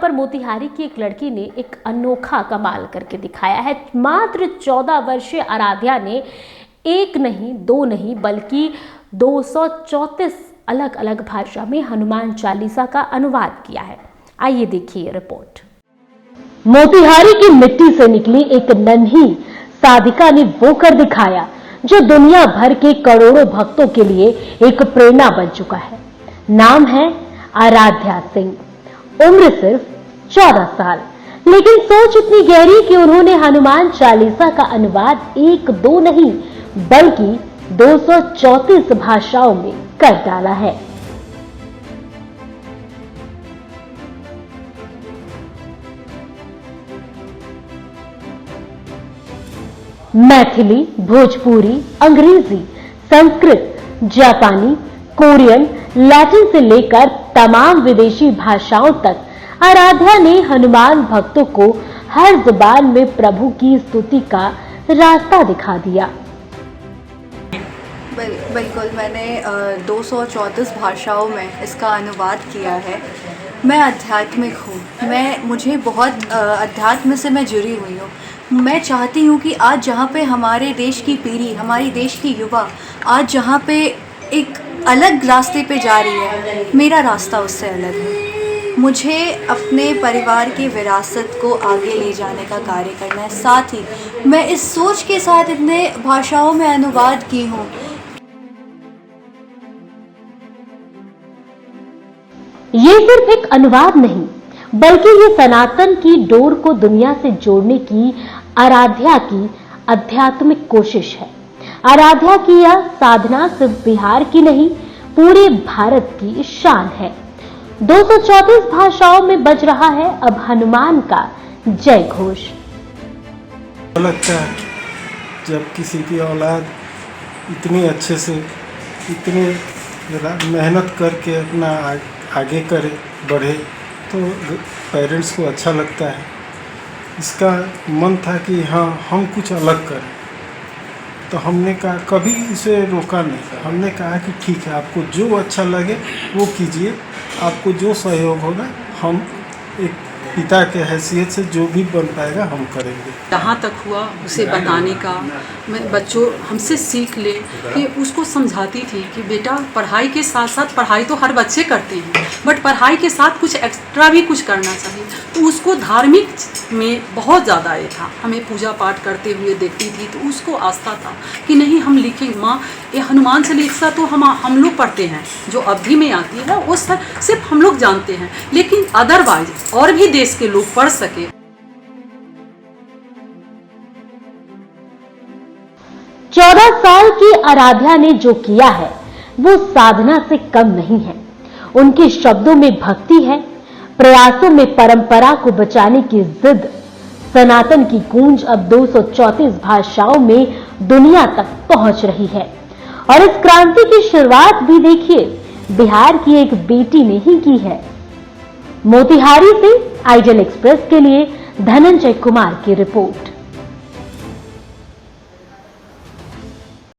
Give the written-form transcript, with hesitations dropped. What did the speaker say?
पर मोतिहारी की एक लड़की ने एक अनोखा कमाल करके दिखाया है। मात्र 14 वर्षीय आराध्या ने एक नहीं, दो नहीं, बल्कि 234 अलग अलग भाषा में हनुमान चालीसा का अनुवाद किया है। आइए देखिए ये रिपोर्ट। मोतिहारी की मिट्टी से निकली एक नन्ही साधिका ने वो कर दिखाया जो दुनिया भर के करोड़ों भक्तों के लिए एक प्रेरणा बन चुका है। नाम है आराध्या सिंह। उम्र सिर्फ 14 साल, लेकिन सोच इतनी गहरी कि उन्होंने हनुमान चालीसा का अनुवाद एक दो नहीं बल्कि 234 भाषाओं में कर डाला है। मैथिली, भोजपुरी, अंग्रेजी, संस्कृत, जापानी, कोरियन, लैटिन से लेकर तमाम विदेशी भाषाओं तक आराध्या ने हनुमान भक्तों को हर जुबान में प्रभु की स्तुति का रास्ता दिखा दिया। बिल्कुल, मैंने 234 भाषाओं में इसका अनुवाद किया है। मैं आध्यात्मिक हूँ, मुझे बहुत अध्यात्म से मैं जुड़ी हुई हूँ। मैं चाहती हूँ कि आज जहाँ पे हमारे देश की पीढ़ी, हमारी देश की युवा आज जहाँ पे एक अलग रास्ते पे जा रही है, मेरा रास्ता उससे अलग है। मुझे अपने परिवार की विरासत को आगे ले जाने का कार्य करना है। साथ ही मैं इस सोच के साथ इतने भाषाओं में अनुवाद की हूँ। ये सिर्फ एक अनुवाद नहीं, बल्कि ये सनातन की डोर को दुनिया से जोड़ने की आराध्या की आध्यात्मिक कोशिश है। आराध्या की यह साधना सिर्फ बिहार की नहीं, पूरे भारत की शान है। 234 भाषाओं में बज रहा है अब हनुमान का जय घोष। लगता है जब किसी की औलाद इतनी अच्छे से, इतनी मेहनत करके अपना आगे करे, बढ़े, तो पेरेंट्स को अच्छा लगता है। इसका मन था कि हाँ, हम कुछ अलग करें, तो हमने कहा, कभी इसे रोका नहीं। हमने कहा कि ठीक है, आपको जो अच्छा लगे वो कीजिए, आपको जो सहयोग होगा हम एक पिता के हैसियत से जो भी बन पाएगा हम करेंगे। जहाँ तक हुआ उसे बताने का, मैं बच्चों हमसे सीख ले कि उसको समझाती थी कि बेटा पढ़ाई के साथ साथ, पढ़ाई तो हर बच्चे करते हैं, बट पढ़ाई के साथ कुछ एक्स्ट्रा भी कुछ करना चाहिए। तो उसको धार्मिक में बहुत ज़्यादा ये था, हमें पूजा पाठ करते हुए देखती थी तो उसको आस्था था कि नहीं हम लिखेंगे। माँ, ये हनुमान चालीसा तो हम लोग पढ़ते हैं, जो अवधि में आती है वो सिर्फ हम लोग जानते हैं, लेकिन अदरवाइज और भी देश के लोग पढ़ सके। 14 साल की आराध्या ने जो किया है वो साधना से कम नहीं है। उनके शब्दों में भक्ति है, प्रयासों में परंपरा को बचाने की जिद। सनातन की गूंज अब 234 भाषाओं में दुनिया तक पहुंच रही है। और इस क्रांति की शुरुआत भी देखिए, बिहार की एक बेटी ने ही की है। मोतिहारी से आइडियल एक्सप्रेस के लिए धनंजय कुमार की रिपोर्ट।